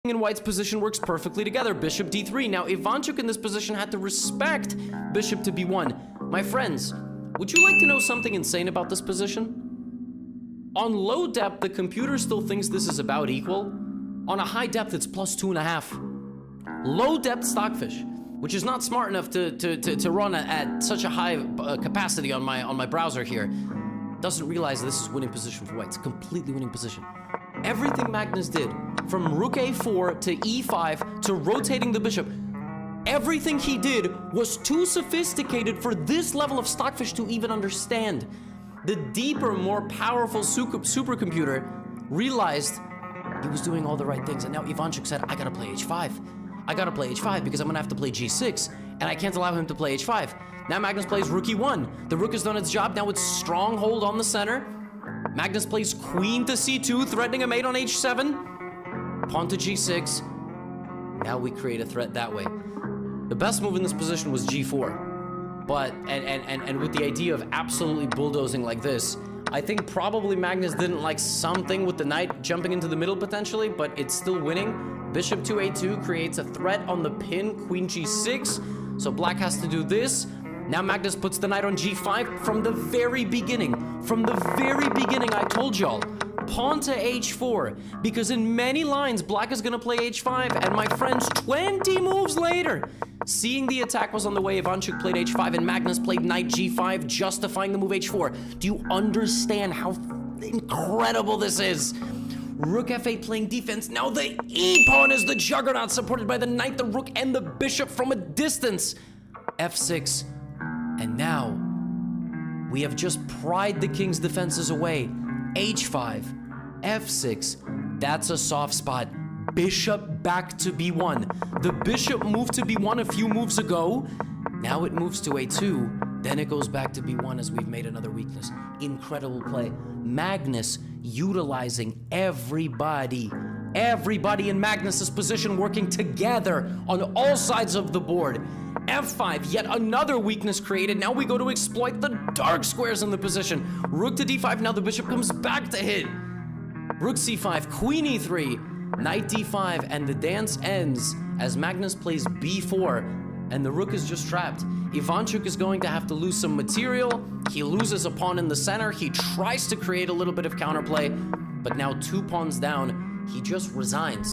and white's position works perfectly together. Bishop d3. Now, Ivanchuk in this position had to respect bishop to b1. My friends, would you like to know something insane about this position? On low depth, the computer still thinks this is about equal. On a high depth, it's plus 2.5. Low depth Stockfish, which is not smart enough to run at such a high capacity on my browser here, doesn't realize this is winning position for white. It's a completely winning position. Everything Magnus did, from rook a4 to e5 to rotating the bishop, everything he did was too sophisticated for this level of Stockfish to even understand. The deeper, more powerful supercomputer realized he was doing all the right things, and now Ivanchuk said, I gotta play h5. I gotta play h5 because I'm gonna have to play g6, and I can't allow him to play h5. Now Magnus plays rook e1. The rook has done its job. Now it's stronghold on the center. Magnus plays queen to c2, threatening a mate on h7. Pawn to g6. Now we create a threat that way. The best move in this position was g4. But, and with the idea of absolutely bulldozing like this, I think probably Magnus didn't like something with the knight jumping into the middle potentially, but it's still winning. Bishop to a2 creates a threat on the pin, queen g6. So black has to do this. Now Magnus puts the knight on g5 from the very beginning. From the very beginning, I told y'all, pawn to h4, because in many lines, black is gonna play h5, and my friends, 20 moves later, seeing the attack was on the way, Ivanchuk played h5, and Magnus played knight g5, justifying the move h4. Do you understand how incredible this is? Rook f8 playing defense. Now the e-pawn is the juggernaut, supported by the knight, the rook, and the bishop from a distance. f6. And now, we have just pried the king's defenses away. h5, f6, that's a soft spot. Bishop back to b1. The bishop moved to b1 a few moves ago. Now it moves to a2. Then it goes back to b1 as we've made another weakness. Incredible play. Magnus utilizing everybody in Magnus's position working together on all sides of the board. f5, yet another weakness created. Now we go to exploit the dark squares in the position. Rook to d5, now the bishop comes back to hit. Rook c5, queen e3, knight d5, and the dance ends as Magnus plays b4, and the rook is just trapped. Ivanchuk is going to have to lose some material. He loses a pawn in the center. He tries to create a little bit of counterplay, but now 2 pawns down. He just resigns.